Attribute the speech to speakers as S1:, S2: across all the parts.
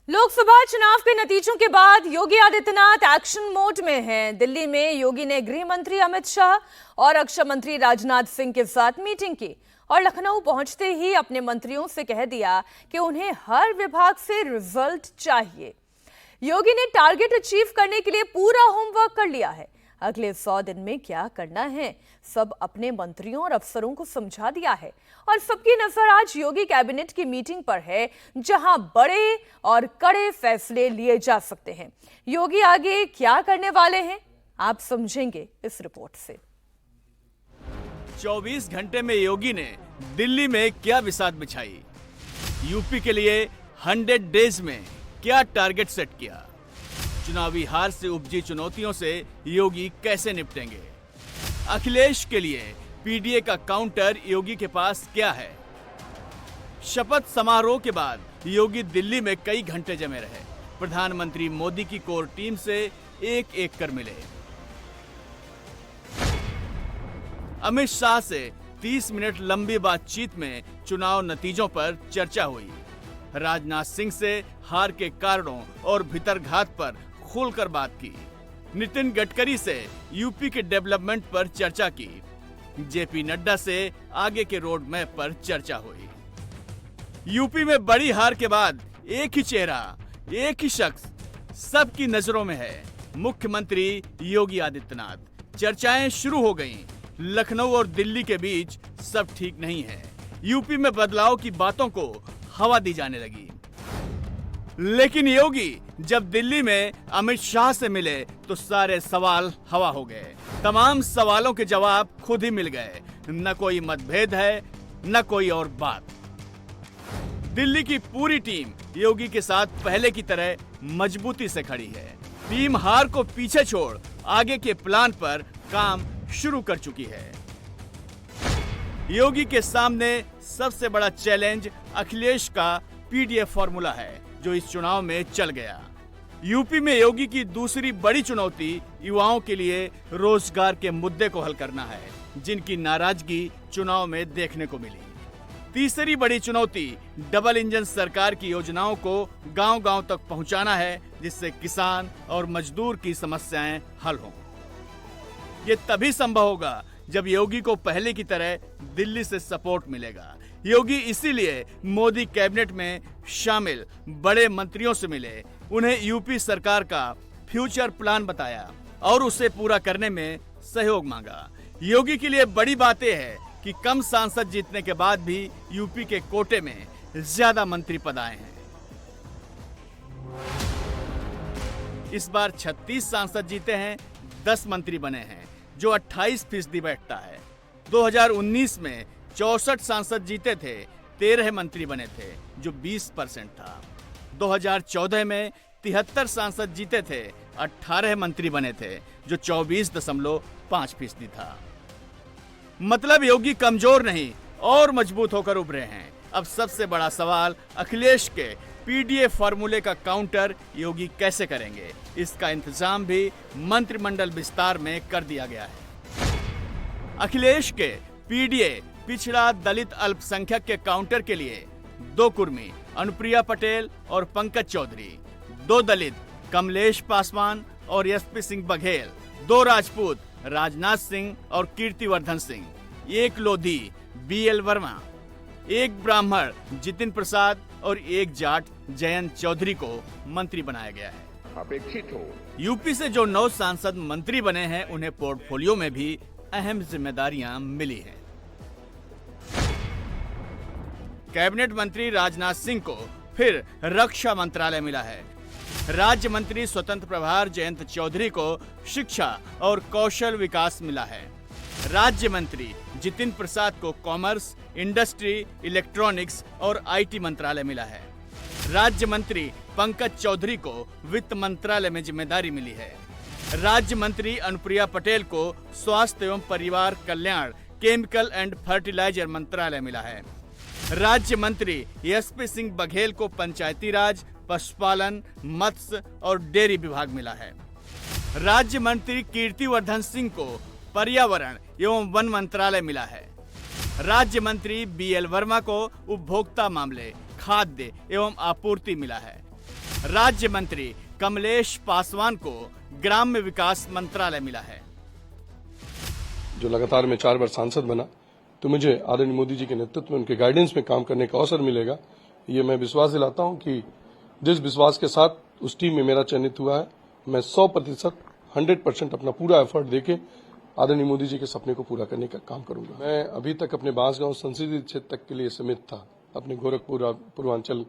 S1: लोकसभा चुनाव के नतीजों के बाद योगी आदित्यनाथ एक्शन मोड में हैं। दिल्ली में योगी ने गृह मंत्री अमित शाह और रक्षा मंत्री राजनाथ सिंह के साथ मीटिंग की और लखनऊ पहुंचते ही अपने मंत्रियों से कह दिया कि उन्हें हर विभाग से रिजल्ट चाहिए। योगी ने टारगेट अचीव करने के लिए पूरा होमवर्क कर लिया है। अगले 100 दिन में क्या करना है सब अपने मंत्रियों और अफसरों को समझा दिया है और सबकी नजर आज योगी कैबिनेट की मीटिंग पर है, जहां बड़े और कड़े फैसले लिए जा सकते हैं। योगी आगे क्या करने वाले हैं आप समझेंगे इस रिपोर्ट से।
S2: 24 घंटे में योगी ने दिल्ली में क्या बिसात बिछाई, यूपी के लिए 100 डेज में क्या टारगेट सेट किया, चुनावी हार से उपजी चुनौतियों से योगी कैसे निपटेंगे, अखिलेश के लिए पीडीए का काउंटर योगी के पास क्या है। शपथ समारोह के बाद योगी दिल्ली में कई घंटे जमे रहे। प्रधानमंत्री मोदी की कोर टीम से एक एक कर मिले। अमित शाह से 30 मिनट लंबी बातचीत में चुनाव नतीजों पर चर्चा हुई। राजनाथ सिंह से हार के कारणों और भीतरघात पर खुलकर बात की। नितिन गडकरी से यूपी के डेवलपमेंट पर चर्चा की। जेपी नड्डा से आगे के रोड मैप पर चर्चा हुई। यूपी में बड़ी हार के बाद एक ही चेहरा, एक ही शख्स सबकी नजरों में है, मुख्यमंत्री योगी आदित्यनाथ। चर्चाएं शुरू हो गईं। लखनऊ और दिल्ली के बीच सब ठीक नहीं है। यूपी में बदलाव की बातों को हवा दी जाने लगी। लेकिन योगी जब दिल्ली में अमित शाह से मिले तो सारे सवाल हवा हो गए। तमाम सवालों के जवाब खुद ही मिल गए। न कोई मतभेद है, न कोई और बात। दिल्ली की पूरी टीम योगी के साथ पहले की तरह मजबूती से खड़ी है। टीम हार को पीछे छोड़ आगे के प्लान पर काम शुरू कर चुकी है। योगी के सामने सबसे बड़ा चैलेंज अखिलेश का पीडीए फॉर्मूला है, जो इस चुनाव में चल गया। यूपी में योगी की दूसरी बड़ी चुनौती युवाओं के लिए रोजगार के मुद्दे को हल करना है, जिनकी नाराजगी चुनाव में देखने को मिली। तीसरी बड़ी चुनौती डबल इंजन सरकार की योजनाओं को गांव-गांव तक पहुंचाना है, जिससे किसान और मजदूर की समस्याएं हल हों। ये तभी संभव होगा जब योगी को पहले की तरह दिल्ली से सपोर्ट मिलेगा। योगी इसीलिए मोदी कैबिनेट में शामिल बड़े मंत्रियों से मिले, उन्हें यूपी सरकार का फ्यूचर प्लान बताया और उसे पूरा करने में सहयोग मांगा। योगी के लिए बड़ी बात यह है कि कम सांसद जीतने के बाद भी यूपी के कोटे में ज्यादा मंत्री पद आए हैं। इस बार 36 सांसद जीते हैं, 10 मंत्री बने हैं, जो 28% बैठता है। 2019 में 64 सांसद जीते थे, 13 मंत्री बने थे, जो 20% था। 2014 में 73 सांसद जीते थे, 18 मंत्री बने थे, जो 24.5% था। मतलब योगी कमजोर नहीं और मजबूत होकर उभरे हैं। अब सबसे बड़ा सवाल अखिलेश के पीडीए फॉर्मूले का काउंटर योगी कैसे करेंगे, इसका इंतजाम भी मंत्रिमंडल विस्तार में कर दिया गया है। अखिलेश के पीडीए पिछड़ा दलित अल्पसंख्यक के काउंटर के लिए 2 कुर्मी अनुप्रिया पटेल और पंकज चौधरी, 2 दलित कमलेश पासवान और एसपी सिंह बघेल, 2 राजपूत राजनाथ सिंह और कीर्तिवर्धन सिंह, 1 लोधी बीएल वर्मा, 1 ब्राह्मण जितिन प्रसाद और 1 जाट जयंत चौधरी को मंत्री बनाया गया है।
S3: अपेक्षित हो
S2: यूपी से जो 9 सांसद मंत्री बने हैं, उन्हें पोर्टफोलियो में भी अहम जिम्मेदारियां मिली हैं। कैबिनेट मंत्री राजनाथ सिंह को फिर रक्षा मंत्रालय मिला है। राज्य मंत्री स्वतंत्र प्रभार जयंत चौधरी को शिक्षा और कौशल विकास मिला है। राज्य मंत्री जितिन प्रसाद को कॉमर्स, इंडस्ट्री, इलेक्ट्रॉनिक्स और आईटी मंत्रालय मिला है। राज्य मंत्री पंकज चौधरी को वित्त मंत्रालय में जिम्मेदारी मिली है। राज्य मंत्री अनुप्रिया पटेल को स्वास्थ्य एवं परिवार कल्याण, केमिकल एंड फर्टिलाइजर मंत्रालय मिला है। राज्य मंत्री एसपी सिंह बघेल को पंचायती राज, पशुपालन, मत्स्य और डेयरी विभाग मिला है। राज्य मंत्री कीर्तिवर्धन सिंह को पर्यावरण एवं वन मंत्रालय मिला है। राज्य मंत्री बीएल वर्मा को उपभोक्ता मामले, खाद्य एवं आपूर्ति मिला है। राज्य मंत्री कमलेश पासवान को ग्राम्य विकास मंत्रालय मिला है।
S3: जो लगातार मैं 4 बार सांसद बना, तो मुझे आदरणीय मोदी जी के नेतृत्व में उनके गाइडेंस में काम करने का अवसर मिलेगा। ये मैं विश्वास दिलाता हूं कि जिस विश्वास के साथ उस टीम में मेरा चयनित हुआ है, मैं 100% 100% अपना पूरा एफर्ट देके आदरणीय मोदी जी के सपने को पूरा करने का काम करूंगा। मैं अभी तक अपने बांसगांव संसदीय क्षेत्र तक के लिए सीमित था, अपने गोरखपुर पूर्वांचल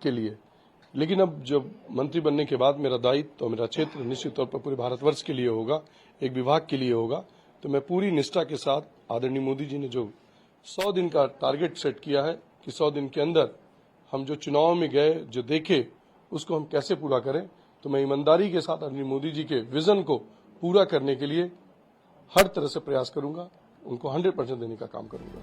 S3: के लिए, लेकिन अब जब मंत्री बनने के बाद मेरा दायित्व और मेरा क्षेत्र निश्चित तौर पर पूरे भारतवर्ष के लिए होगा, एक विभाग के लिए होगा, तो मैं पूरी निष्ठा के साथ आदरणीय मोदी जी ने जो 100 दिन का टारगेट सेट किया है कि 100 दिन के अंदर हम जो चुनाव में गए, जो देखे, उसको हम कैसे पूरा करें, तो मैं ईमानदारी के साथ आदरणीय मोदी जी के विजन को पूरा करने के लिए हर तरह से प्रयास करूंगा, उनको 100% देने का काम करूंगा।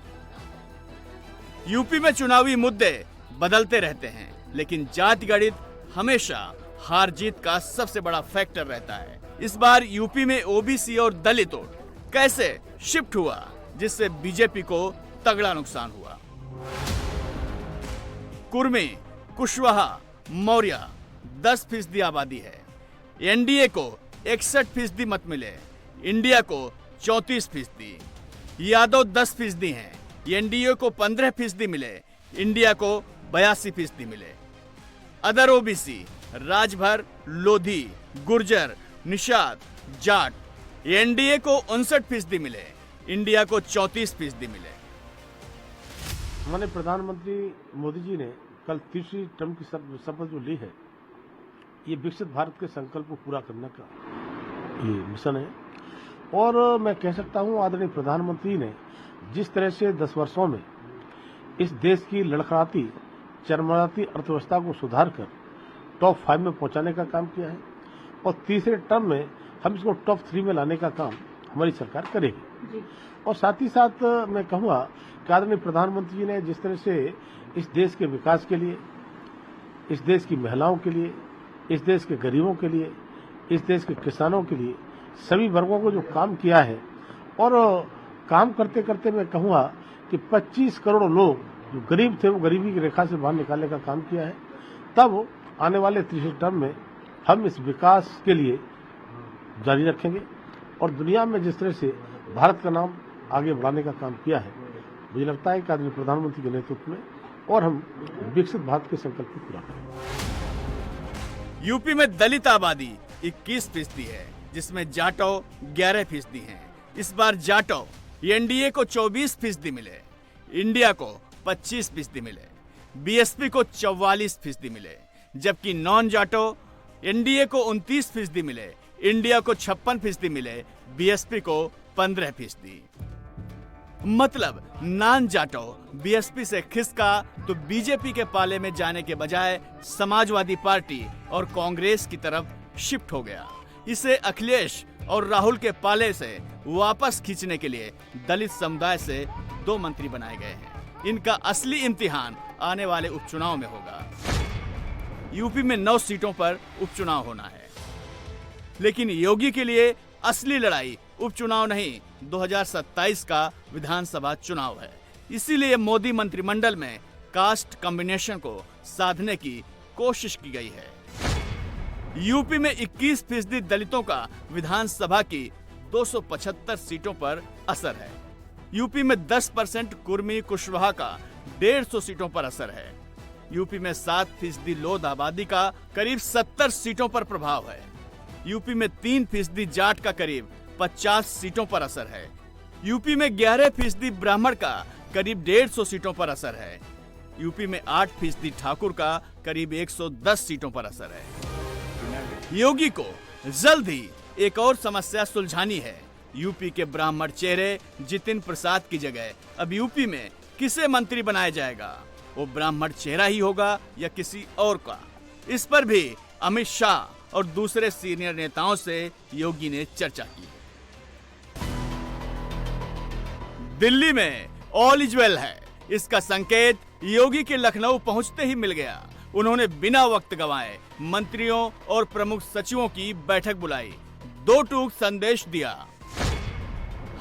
S2: यूपी में चुनावी मुद्दे बदलते रहते हैं, लेकिन जाति गणित हमेशा हार जीत का सबसे बड़ा फैक्टर रहता है। इस बार यूपी में ओबीसी और दलितों कैसे शिफ्ट हुआ, जिससे बीजेपी को तगड़ा नुकसान हुआ। कुर्मी, कुशवाहा, मौर्य 10% आबादी है। एनडीए को 61% मत मिले, इंडिया को 34%। यादव 10% हैं, एनडीए को 15% मिले, इंडिया को 82% मिले। Other OBC Rajbhar, Lodhi, Gurjar, Nishad, Jat, NDA को 59% मिले, इंडिया को 34% मिले।
S4: माननीय प्रधानमंत्री मोदी जी ने कल तीसरी टर्म की शपथ जो ली है, ये विकसित भारत के संकल्प को पूरा करने का ये मिशन है। और मैं कह सकता हूं आदरणीय प्रधानमंत्री ने जिस तरह से 10 वर्षों में इस देश की लड़खड़ाती चरमराती अर्थव्यवस्था को सुधार कर टॉप 5 में पहुंचाने का काम किया है, और तीसरे टर्म में हम इसको टॉप 3 में लाने का काम हमारी सरकार करेगी। और साथ ही साथ मैं कहूँगा कि आदरणीय प्रधानमंत्री जी ने जिस तरह से इस देश के विकास के लिए, इस देश की महिलाओं के लिए, इस देश के गरीबों के लिए, इस देश के किसानों के लिए, सभी वर्गों को जो काम किया है, और काम करते करते मैं कहूँगा कि 25 करोड़ लोग जो गरीब थे वो गरीबी की रेखा से बाहर निकालने का काम किया है। तब आने वाले तीसरे टर्म में हम इस विकास के लिए जारी रखेंगे, और दुनिया में जिस तरह से भारत का नाम आगे बढ़ाने का काम किया है, मुझे लगता है कि आदरणीय प्रधानमंत्री के नेतृत्व में और हम विकसित भारत के संकल्प को पूरा करेंगे।
S2: यूपी में दलित आबादी 21% है, जिसमें जाटव 11% हैं। इस बार जाटव एनडीए को 24% मिले, इंडिया को 25% मिले, बीएसपी को 44% मिले, जबकि नॉन जाटव एनडीए को 29% मिले, इंडिया को 56% मिले, बीएसपी को 15%। मतलब नॉन जाटव बीएसपी से खिसका तो बीजेपी के पाले में जाने के बजाय समाजवादी पार्टी और कांग्रेस की तरफ शिफ्ट हो गया। इसे अखिलेश और राहुल के पाले से वापस खींचने के लिए दलित समुदाय से 2 मंत्री बनाए गए हैं। इनका असली इम्तिहान आने वाले उपचुनाव में होगा। यूपी में 9 सीटों पर उपचुनाव होना है, लेकिन योगी के लिए असली लड़ाई उपचुनाव नहीं, 2027 का विधानसभा चुनाव है। इसीलिए मोदी मंत्रिमंडल में कास्ट कॉम्बिनेशन को साधने की कोशिश की गई है। यूपी में 21% दलितों का विधानसभा की 275 सीटों पर असर है। यूपी में 10% कुर्मी कुशवाहा का 150 सीटों पर असर है। यूपी में 7% लोध आबादी का करीब 70 सीटों पर प्रभाव है। यूपी में 3% जाट का करीब 50 सीटों पर असर है। यूपी में 11% ब्राह्मण का करीब 150 सीटों पर असर है। यूपी में 8% ठाकुर का करीब 110 सीटों पर असर है। योगी को जल्द ही एक और समस्या सुलझानी है। यूपी के ब्राह्मण चेहरे जितिन प्रसाद की जगह अब यूपी में किसे मंत्री बनाया जाएगा? वो ब्राह्मण चेहरा ही होगा या किसी और का? इस पर भी अमित शाह और दूसरे सीनियर नेताओं से योगी ने चर्चा की है। दिल्ली में ऑल इज वेल है, इसका संकेत योगी के लखनऊ पहुंचते ही मिल गया। उन्होंने बिना वक्त गंवाए मंत्रियों और प्रमुख सचिवों की बैठक बुलाई, 2 टूक संदेश दिया।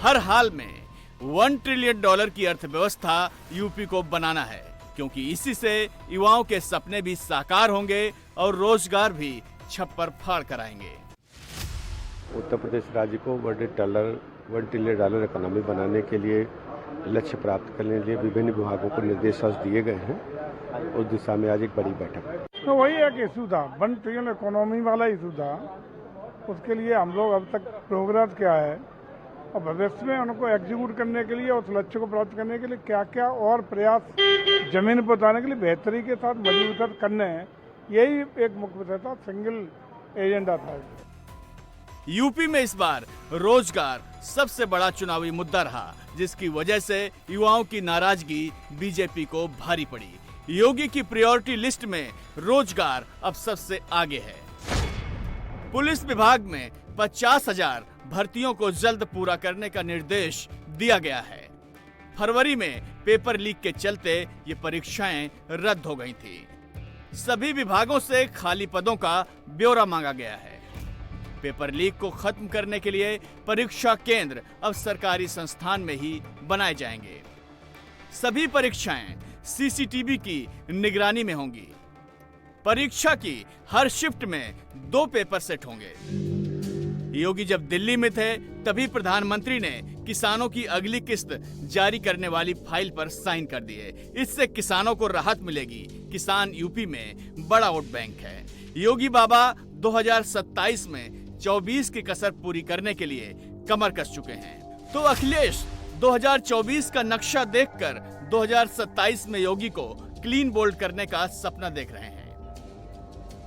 S2: हर हाल में $1 ट्रिलियन की अर्थव्यवस्था यूपी को बनाना है, क्योंकि इसी से युवाओं के सपने भी साकार होंगे और रोजगार भी छप्पर फाड़ कराएंगे।
S5: उत्तर प्रदेश राज्य को $1 ट्रिलियन इकोनॉमी बनाने के लिए लक्ष्य प्राप्त करने के लिए विभिन्न विभागों को निर्देश दिए गए हैं। उस दिशा में आज एक बड़ी बैठक।
S6: तो वही एक इशू था, $1 ट्रिलियन इकोनॉमी वाला इशू था। उसके लिए हम लोग अब तक प्रोग्रेस क्या है और भविष्य में उनको एग्जीक्यूट करने के लिए, उस लक्ष्य को प्राप्त करने के लिए क्या क्या और प्रयास जमीन पर उतारने के लिए बेहतरी के साथ मजबूत करने हैं, यही एक मुख्य विषय था, सिंगल एजेंडा था।
S2: यूपी में इस बार रोजगार सबसे बड़ा चुनावी मुद्दा रहा, जिसकी वजह से युवाओं की नाराजगी बीजेपी को भारी पड़ी। योगी की प्रायोरिटी लिस्ट में रोजगार अब सबसे आगे है। पुलिस विभाग में 50,000 भर्तियों को जल्द पूरा करने का निर्देश दिया गया है। फरवरी में पेपर लीक के चलते ये परीक्षाएं रद्द हो गई थी। सभी विभागों से खाली पदों का ब्यौरा मांगा गया है। पेपर लीक को खत्म करने के लिए परीक्षा केंद्र अब सरकारी संस्थान में ही बनाए जाएंगे। सभी परीक्षाएं सीसीटीवी की निगरानी में होंगी। परीक्षा की हर शिफ्ट में 2 पेपर सेट होंगे। योगी जब दिल्ली में थे तभी प्रधानमंत्री ने किसानों की अगली किस्त जारी करने वाली फाइल पर साइन कर दिए। इससे किसानों को राहत मिलेगी। किसान यूपी में बड़ा वोट बैंक है। योगी बाबा 2027 में 24 की कसर पूरी करने के लिए कमर कस चुके हैं। तो अखिलेश 2024 का नक्शा देखकर 2027 में योगी को क्लीन बोल्ड करने का सपना देख रहे हैं।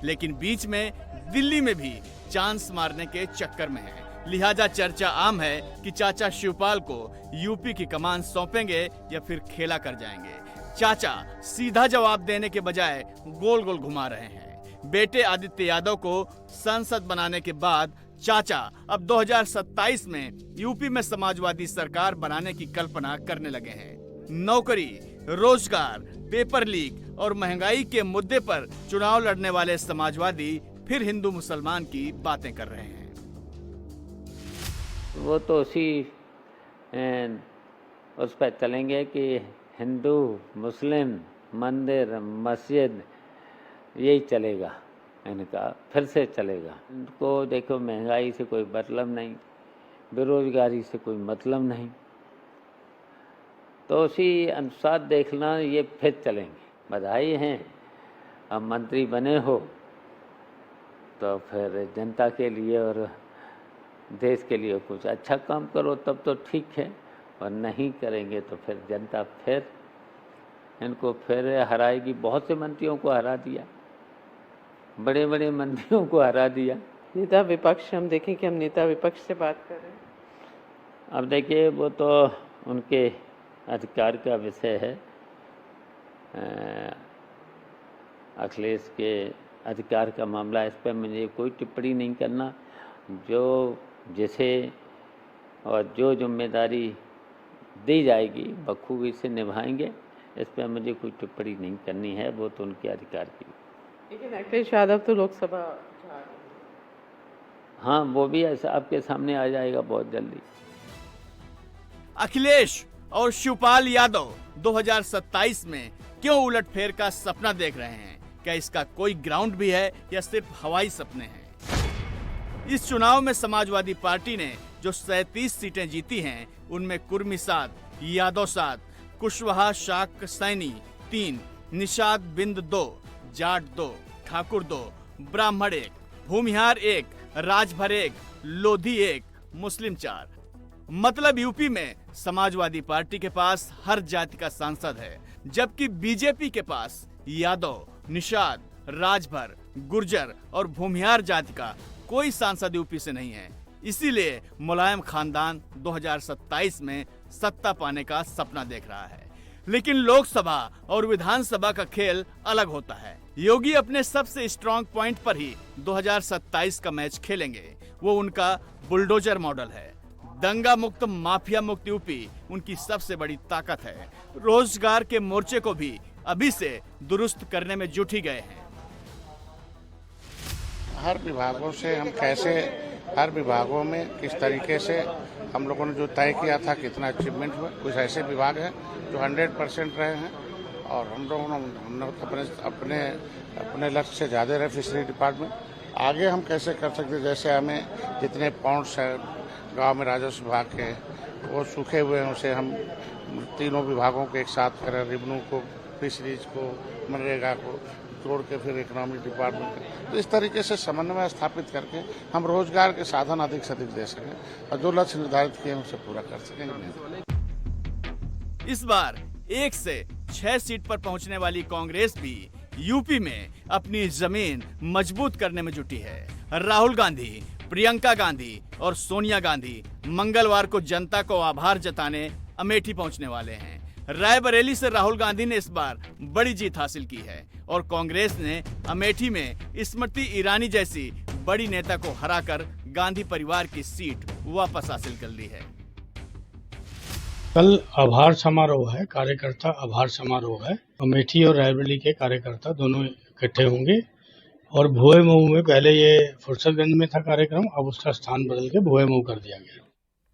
S2: लेकिन बीच में दिल्ली में भी चांस मारने के चक्कर में है। लिहाजा चर्चा आम है कि चाचा शिवपाल को यूपी की कमान सौंपेंगे या फिर खेला कर जाएंगे। चाचा सीधा जवाब देने के बजाय गोल गोल घुमा रहे हैं। बेटे आदित्य यादव को सांसद बनाने के बाद चाचा अब 2027 में यूपी में समाजवादी सरकार बनाने की कल्पना करने लगे हैं। नौकरी, रोजगार, पेपर लीक और महंगाई के मुद्दे पर चुनाव लड़ने वाले समाजवादी फिर हिंदू मुसलमान की बातें कर रहे हैं।
S7: वो तो उस पर चलेंगे कि हिंदू मुस्लिम मंदिर मस्जिद यही चलेगा, इनका फिर से चलेगा। इनको देखो, महंगाई से कोई मतलब नहीं, बेरोजगारी से कोई मतलब नहीं, तो उसी अनुसार देखना ये फिर चलेंगे। बधाई है, अब मंत्री बने हो तो फिर जनता के लिए और देश के लिए कुछ अच्छा काम करो, तब तो ठीक है, और नहीं करेंगे तो फिर जनता फिर इनको फिर हराएगी। बहुत से मंत्रियों को हरा दिया, बड़े बड़े मंत्रियों को हरा दिया।
S8: नेता विपक्ष, हम देखें कि हम नेता विपक्ष से बात कर रहे हैं।
S7: अब देखिए, वो तो उनके अधिकार का विषय है। अखिलेश के अधिकार का मामला, इस पर मुझे कोई टिप्पणी नहीं करना। जो जिसे और जो जिम्मेदारी दी जाएगी बखूबी से निभाएंगे, इस पर मुझे कोई टिप्पणी नहीं करनी है, वो तो उनके अधिकार की।
S8: लेकिन अखिलेश यादव तो लोकसभा,
S7: हाँ, वो भी ऐसा आपके सामने आ जाएगा बहुत जल्दी।
S2: अखिलेश और शिवपाल यादव 2027 में क्यों उलटफेर का सपना देख रहे हैं? क्या इसका कोई ग्राउंड भी है या सिर्फ हवाई सपने हैं? इस चुनाव में समाजवादी पार्टी ने जो 37 सीटें जीती हैं, उनमें कुर्मी 7, यादव 7, कुशवाहा शाक सैनी 3, निषाद बिंद 2, जाट 2, ठाकुर 2, ब्राह्मण 1, भूमिहार 1, राजभर 1, लोधी 1, मुस्लिम 4। मतलब यूपी में समाजवादी पार्टी के पास हर जाति का सांसद है, जबकि बीजेपी के पास यादव, निषाद, राजभर, गुर्जर और भूमिहार जाति का कोई सांसद यूपी से नहीं है। इसीलिए मुलायम खानदान 2027 में सत्ता पाने का सपना देख रहा है। लेकिन लोकसभा और विधानसभा का खेल अलग होता है। योगी अपने सबसे स्ट्रांग पॉइंट पर ही 2027 का मैच खेलेंगे। वो उनका बुलडोजर मॉडल है। दंगा मुक्त, माफिया मुक्त यूपी उनकी सबसे बड़ी ताकत है। रोजगार के मोर्चे को भी अभी से दुरुस्त करने में जुट ही गए हैं।
S9: हर विभागों से हम कैसे, हर विभागों में किस तरीके से हम लोगों ने जो तय किया था, कितना अचीवमेंट हुआ। कुछ ऐसे विभाग हैं जो 100% रहे हैं और हम लोगों ने अपने अपने लक्ष्य से ज़्यादा रहे फिशरी डिपार्टमेंट। आगे हम कैसे कर सकते हैं, जैसे हमें जितने पॉन्ड्स है गांव में राजस्व विभाग के वो सूखे हुए हैं, उसे हम तीनों विभागों के एक साथ करें, रेवेन्यू को, फिशरीज को, मनरेगा को जोड़ के फिर इकोनॉमिक डिपार्टमेंट। तो इस तरीके से समन्वय स्थापित करके हम रोजगार के साधन अधिक से अधिक दे सकें और जो लक्ष्य निर्धारित किए हैं उसे पूरा कर सकेंगे।
S2: इस बार 1 से 6 सीट पर पहुंचने वाली कांग्रेस भी यूपी में अपनी जमीन मजबूत करने में जुटी है। राहुल गांधी, प्रियंका गांधी और सोनिया गांधी मंगलवार को जनता को आभार जताने अमेठी पहुंचने वाले हैं। रायबरेली से राहुल गांधी ने इस बार बड़ी जीत हासिल की है और कांग्रेस ने अमेठी में स्मृति ईरानी जैसी बड़ी नेता को हराकर गांधी परिवार की सीट वापस हासिल कर ली है।
S10: कल आभार समारोह है, कार्यकर्ता आभार समारोह है। अमेठी और रायबरेली के कार्यकर्ता दोनों इकट्ठे होंगे और भुए मऊ में, पहले ये फुर्सतगंज में था कार्यक्रम, अब उसका स्थान बदल के भुए मऊ कर दिया गया।